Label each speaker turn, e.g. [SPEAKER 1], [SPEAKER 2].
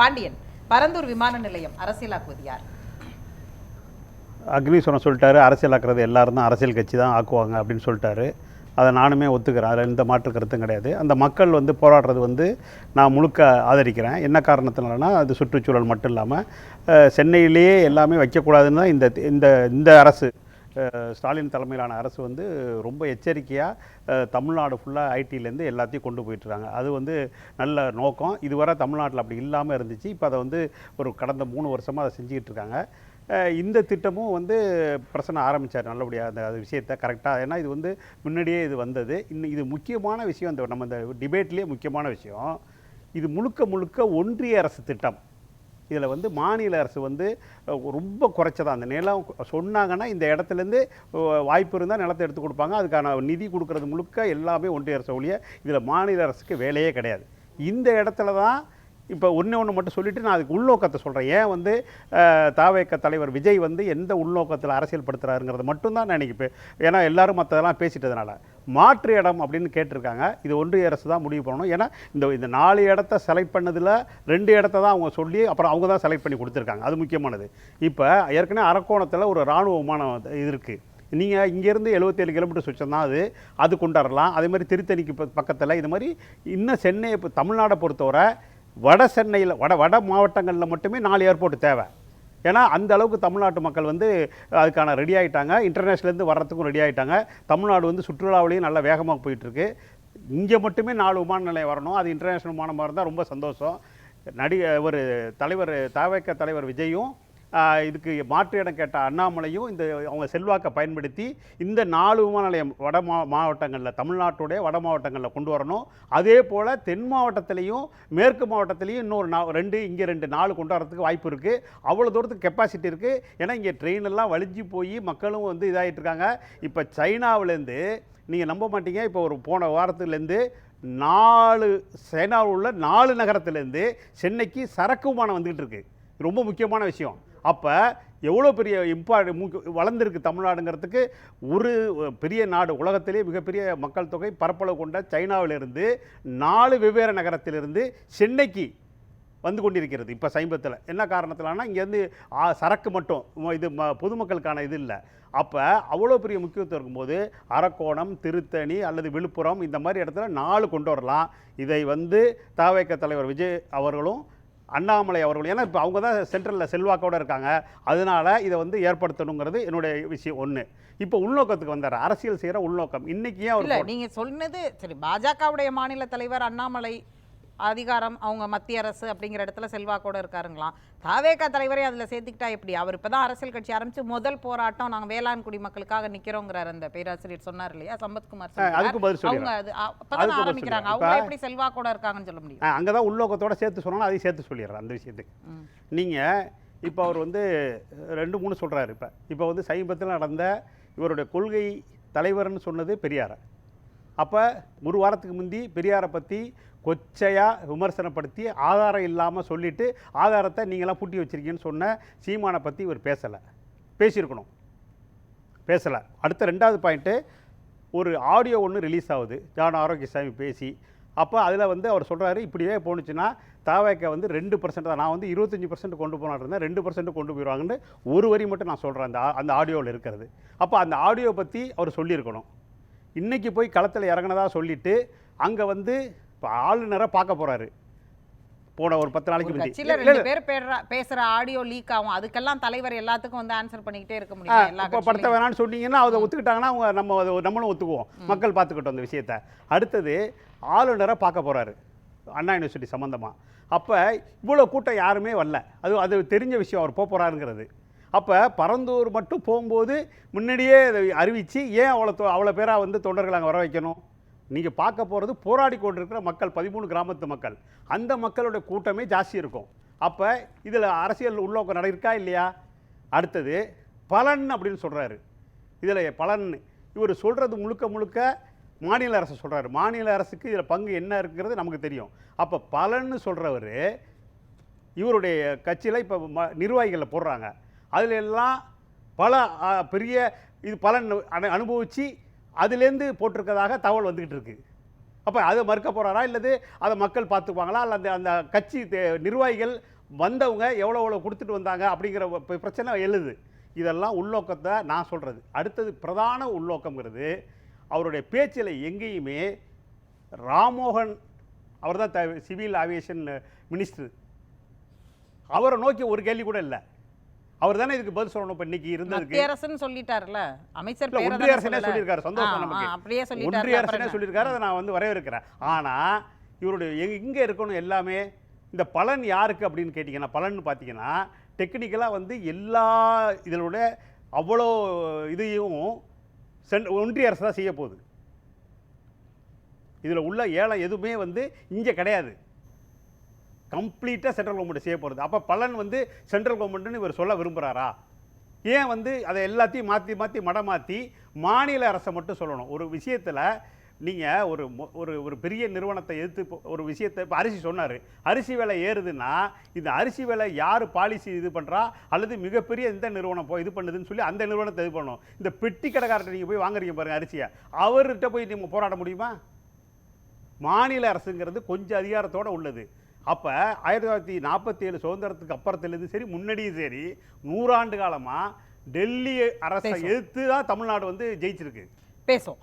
[SPEAKER 1] பாண்டியன், பரந்தூர் விமான நிலையம் அரசியலாக்குவது யார்?
[SPEAKER 2] அக்னீஸ்வரன் சொல்லிட்டாரு, அரசியலாக்குறது எல்லாரும் தான் அரசியல் கட்சி தான் ஆக்குவாங்க அப்படின்னு சொல்லிட்டாரு. அதை நானுமே ஒத்துக்கிறேன். அதில் எந்த மாற்று கருத்தும் கிடையாது. அந்த மக்கள் போராடுறது நான் முழுக்க ஆதரிக்கிறேன். என்ன காரணத்தினாலனா அது சுற்றுச்சூழல் மட்டும் இல்லாமல் சென்னையிலேயே எல்லாமே வைக்கக்கூடாதுன்னு தான் இந்த இந்த இந்த அரசு ஸ்டாலின் தலைமையிலான அரசு ரொம்ப எச்சரிக்கையாக தமிழ்நாடு ஃபுல்லாக ஐடியிலேருந்து எல்லாத்தையும் கொண்டு போயிட்டுருக்காங்க. அது நல்ல நோக்கம். இதுவரை தமிழ்நாட்டில் அப்படி இல்லாமல் இருந்துச்சு. இப்போ அதை ஒரு கடந்த 3 வருஷமாக அதை செஞ்சுக்கிட்டு இருக்காங்க. இந்த திட்டமும் பிரச்சனை ஆரம்பித்தார் நல்லபடியாக அந்த விஷயத்தை கரெக்டாக. ஏன்னா இது முன்னாடியே இது வந்தது. இன்னும் இது முக்கியமான விஷயம், நம்ம இந்த டிபேட்லேயே முக்கியமான விஷயம். இது முழுக்க முழுக்க ஒன்றிய அரசு திட்டம். இதில் மாநில அரசு ரொம்ப குறைச்சதான். அந்த நிலம் சொன்னாங்கன்னா இந்த இடத்துலேருந்து வாய்ப்பு இருந்தால் நிலத்தை எடுத்து கொடுப்பாங்க. அதுக்கான நிதி கொடுக்கறது முழுக்க எல்லாமே ஒன்றிய அரசு ஒழிய இதில் மாநில அரசுக்கு வேலையே கிடையாது. இந்த இடத்துல தான் இப்போ ஒன்று மட்டும் சொல்லிவிட்டு நான் அதுக்கு உள்நோக்கத்தை சொல்கிறேன். ஏன் தாவேக தலைவர் விஜய் எந்த உள்நோக்கத்தில் அரசியல் படுத்துகிறாருங்கிறத மட்டும்தான் நான் இன்றைக்கி ஏன்னா எல்லோரும் மற்றதெல்லாம் பேசிட்டதுனால மாற்று இடம் அப்படின்னு கேட்டிருக்காங்க. இது ஒன்றிய அரசு தான் முடிவு பண்ணணும். ஏன்னா இந்த 4 இடத்த செலக்ட் பண்ணதில் 2 இடத்த தான் அவங்க சொல்லி அப்புறம் அவங்க தான் செலக்ட் பண்ணி கொடுத்துருக்காங்க. அது முக்கியமானது. இப்போ ஏற்கனவே அரக்கோணத்தில் ஒரு இராணுவ விமானம் இது இருக்குது. நீங்கள் இங்கேருந்து 77 கிலோமீட்டர் சுற்றம் தான் அது கொண்டு வரலாம். அதே மாதிரி திருத்தணிக்கு பக்கத்தில் இது மாதிரி இன்னும் சென்னை இப்போ தமிழ்நாடை பொறுத்தவரை வட சென்னையில் வட மாவட்டங்களில் மட்டுமே 4 ஏர்போர்ட் தேவை. ஏன்னா அந்த அளவுக்கு தமிழ்நாட்டு மக்கள் அதுக்கான ரெடி ஆகிட்டாங்க. இன்டர்நேஷ்னலேருந்து வர்றதுக்கும் ரெடி ஆகிட்டாங்க. தமிழ்நாடு சுற்றுலாவிலையும் நல்லா வேகமாக போயிட்டுருக்கு. இங்கே மட்டுமே 4 விமான நிலையம் வரணும். அது இன்டர்நேஷ்னல் விமானமாக இருந்தால் ரொம்ப சந்தோஷம். ஒரு தலைவர் தாவேக தலைவர் விஜயும் இதுக்கு மாற்று இடம் கேட்ட அண்ணாமலையும் அவங்க செல்வாக்கை பயன்படுத்தி இந்த 4 விமான நிலையம் வட மாவட்டங்களில் தமிழ்நாட்டுடைய வட மாவட்டங்களில் கொண்டு வரணும். அதே போல் தென் மாவட்டத்திலையும் மேற்கு மாவட்டத்திலையும் இன்னொரு 2 இங்கே 2 4 கொண்டு வரதுக்கு வாய்ப்பு இருக்குது. அவ்வளோ தூரத்துக்கு கெப்பாசிட்டி இருக்குது. ஏன்னா இங்கே ட்ரெயினெல்லாம் வலிஞ்சு போய் மக்களும் இதாகிட்டு இருக்காங்க. இப்போ சைனாவிலேருந்து நீங்கள் நம்ப மாட்டீங்க, இப்போ ஒரு போன வாரத்துலேருந்து 4 சைனாவில் உள்ள 4 நகரத்துலேருந்து சென்னைக்கு சரக்கு விமானம் வந்துக்கிட்டு இருக்குது. ரொம்ப முக்கியமான விஷயம். அப்போ எவ்வளோ பெரிய வளர்ந்துருக்கு தமிழ்நாடுங்கிறதுக்கு ஒரு பெரிய நாடு, உலகத்திலே மிகப்பெரிய மக்கள் தொகை பரப்பளவு கொண்ட சைனாவிலிருந்து 4 வெவ்வேறு நகரத்திலிருந்து சென்னைக்கு கொண்டிருக்கிறது. இப்போ சமீபத்தில் என்ன காரணத்தில்னா இங்கேருந்து சரக்கு மட்டும், இது பொதுமக்களுக்கான இது இல்லை. அப்போ அவ்வளோ பெரிய முக்கியத்துவம் இருக்கும்போது அரக்கோணம், திருத்தணி அல்லது விழுப்புரம் இந்த மாதிரி இடத்துல 4 கொண்டு வரலாம். இதை தாவேக தலைவர் விஜய் அவர்களும் அண்ணாமலை அவர்கள், ஏன்னா இப்போ அவங்க தான் சென்ட்ரலில் செல்வாக்கோடு இருக்காங்க. அதனால் இதை ஏற்படுத்தணுங்கிறது என்னுடைய விஷயம் ஒன்று. இப்போ உள்நோக்கத்துக்கு வந்தார், அரசியல் செய்கிற உள்நோக்கம். இன்றைக்கி ஏன்
[SPEAKER 1] இல்லை நீங்கள் சொன்னது சரி, பாஜகவுடைய மாநில தலைவர் அண்ணாமலை அதிகாரம், அவங்க மத்திய அரசு அப்படிங்கிற இடத்துல செல்வாக்கோடு இருக்காருங்களாம். தாவேக தலைவரே அதில் சேர்த்துக்கிட்டா எப்படி? அவர் இப்போ தான் அரசியல் கட்சி ஆரம்பித்து முதல் போராட்டம் நாங்கள் வேளாண் குடி மக்களுக்காக நிற்கிறோங்கிறார் அந்த பேராசிரியர் சொன்னார் இல்லையா, சம்பத்குமார். அவங்க அது அப்போதான் ஆரம்பிக்கிறாங்க. அவங்க எப்படி செல்வாக்கோடு இருக்காங்கன்னு சொல்ல முடியும்?
[SPEAKER 2] அங்கே தான் உள்நோக்கத்தோட சேர்த்து சொன்னாலும் அதையும் சேர்த்து சொல்லிடுறேன் அந்த விஷயத்துக்கு. நீங்கள் இப்போ அவர் 2-3 சொல்கிறாரு. இப்போ சமீபத்தில் நடந்த இவருடைய கொள்கை தலைவர்னு சொன்னது பெரியாரை. அப்போ ஒரு வாரத்துக்கு முந்தி பெரியாரை பற்றி கொச்சையாக விமர்சனப்படுத்தி ஆதாரம் இல்லாமல் சொல்லிவிட்டு ஆதாரத்தை நீங்களாம் பூட்டி வச்சுருக்கீங்கன்னு சொன்ன சீமானை பற்றி இவர் பேசியிருக்கணும், பேசலை. அடுத்த 2வது பாயிண்ட்டு, ஒரு ஆடியோ ஒன்று ரிலீஸ் ஆகுது ஜான் ஆரோக்கியசாமி பேசி. அப்போ அதில் அவர் சொல்கிறாரு, இப்படியே போணுச்சுன்னா தாவேக 2% தான், நான் 25% கொண்டு போனாட்டு இருந்தேன், 2% கொண்டு போயிடுவாங்கன்னு ஒரு வரி மட்டும் நான் சொல்கிறேன் அந்த ஆடியோவில் இருக்கிறது. அப்போ அந்த ஆடியோ பற்றி அவர் சொல்லியிருக்கணும். இன்றைக்கி போய் களத்தில் இறங்கினதாக சொல்லிவிட்டு அங்கே இப்போ ஆளுநரை பார்க்க போகிறாரு. போன ஒரு 10 நாளைக்கு முன்னாடி
[SPEAKER 1] 2 பேர் பேசுகிற ஆடியோ லீக் ஆகும். அதுக்கெல்லாம் தலைவர் எல்லாத்துக்கும் ஆன்சர் பண்ணிக்கிட்டே இருக்க முடியும்.
[SPEAKER 2] இப்போ படத்தை வேணான்னு சொன்னீங்கன்னா அதை ஒத்துக்கிட்டாங்கன்னா அவங்க நம்மளும் ஒத்துக்குவோம், மக்கள் பார்த்துக்கிட்டோம் அந்த விஷயத்தை. அடுத்தது ஆளுநரை பார்க்க போகிறாரு அண்ணா யூனிவர்சிட்டி சம்மந்தமாக. அப்போ இவ்வளோ கூட்டம் யாருமே வரல. அது தெரிஞ்ச விஷயம் அவர் போகிறாருங்கிறது. அப்போ பரந்தூர் மட்டும் போகும்போது முன்னாடியே அறிவித்து ஏன் அவ்வளோ பேராக தொண்டர்கள் அங்கே வர வைக்கணும்? நீங்கள் பார்க்க போகிறது போராடி கொண்டிருக்கிற மக்கள், 13 கிராமத்து மக்கள். அந்த மக்களோட கூட்டமே ஜாஸ்தி இருக்கும். அப்போ இதில் அரசியல் உள்நோக்கம் நடக்கா இல்லையா? அடுத்தது பலன் அப்படின்னு சொல்கிறாரு. இதில் பலன் இவர் சொல்கிறது முழுக்க மாநில அரசு சொல்கிறாரு. மாநில அரசுக்கு இதில் பங்கு என்ன இருக்குங்கிறது நமக்கு தெரியும். அப்போ பலன்னு சொல்கிறவர் இவருடைய கட்சியில் இப்போ நிர்வாகிகளில் போடுறாங்க. அதில் எல்லாம் பல பெரிய இது பலன் அனுபவித்து அதுலேருந்து போட்டிருக்கதாக தகவல் வந்துக்கிட்டு இருக்குது. அப்போ அதை மறுக்க போகிறாரா இல்லது அதை மக்கள் பார்த்துக்குவாங்களா இல்லை அந்த அந்த கட்சி நிர்வாகிகள் வந்தவங்க எவ்வளோ கொடுத்துட்டு வந்தாங்க அப்படிங்கிற பிரச்சனை எழுது. இதெல்லாம் உள்நோக்கத்தை நான் சொல்கிறது. அடுத்தது பிரதான உள்நோக்கங்கிறது அவருடைய பேச்சில் எங்கேயுமே ராம்மோகன் அவர் தான் சிவில் ஆவியேஷன் மினிஸ்டர், அவரை நோக்கி ஒரு கேள்வி கூட இல்லை. அவர் தானே இதுக்கு பதில் சொல்லணும். இப்போ இன்னைக்கு இருந்ததுக்கு
[SPEAKER 1] மத்திய அரசுன்னு சொல்லிட்டார்ல அமைச்சர்,
[SPEAKER 2] ஒன்றிய அரசே சொல்லியிருக்காரு. சந்தோஷம் நமக்கு.
[SPEAKER 1] அப்படியே சொல்லிட்டாரு.
[SPEAKER 2] ஒன்றிய அரசே சொல்லியிருக்காரு. அதை நான் வரவேற்கிறேன். ஆனால் இவருடைய இங்கே இருக்கணும் எல்லாமே இந்த பலன் யாருக்கு அப்படின்னு கேட்டிங்கன்னா, பலன் பார்த்தீங்கன்னா டெக்னிக்கலாக எல்லா இதனுடைய அவ்வளோ இதையும் ஒன்றிய அரசு தான் செய்ய போகுது. இதில் உள்ள ஏலம் எதுவுமே இங்கே கிடையாது. கம்ப்ளீட்டாக சென்ட்ரல் கவர்மெண்ட் செய்ய போகிறது. அப்போ பலன் சென்ட்ரல் கவர்மெண்ட்னு இவர் சொல்ல விரும்புகிறாரா? ஏன் அதை எல்லாத்தையும் மாற்றி மடமாற்றி மாநில அரசை மட்டும் சொல்லணும்? ஒரு விஷயத்தில் நீங்கள் ஒரு ஒரு ஒரு பெரிய நிறுவனத்தை எதிர்த்து ஒரு விஷயத்தை இப்போ அரிசி சொன்னார், அரிசி விலை ஏறுதுன்னா இந்த அரிசி விலை யார் பாலிசி இது பண்ணுறா அல்லது மிகப்பெரிய எந்த நிறுவனம் இது பண்ணுதுன்னு சொல்லி அந்த நிறுவனத்தை இது பண்ணணும். இந்த பெட்டி கடைக்காரர்கிட்ட நீங்கள் போய் வாங்குறீங்க பாருங்கள் அரிசியை, அவர்கிட்ட போய் நீங்கள் போராட முடியுமா? மாநில அரசுங்கிறது கொஞ்சம் அதிகாரத்தோடு உள்ளது. அப்போ 1947 சுதந்திரத்துக்கு அப்புறத்துலேருந்து சரி முன்னாடியும் சரி 100 ஆண்டு காலமாக டெல்லி அரசை எதிர்த்து தான் தமிழ்நாடு ஜெயிச்சிருக்கு.
[SPEAKER 1] பேசும்.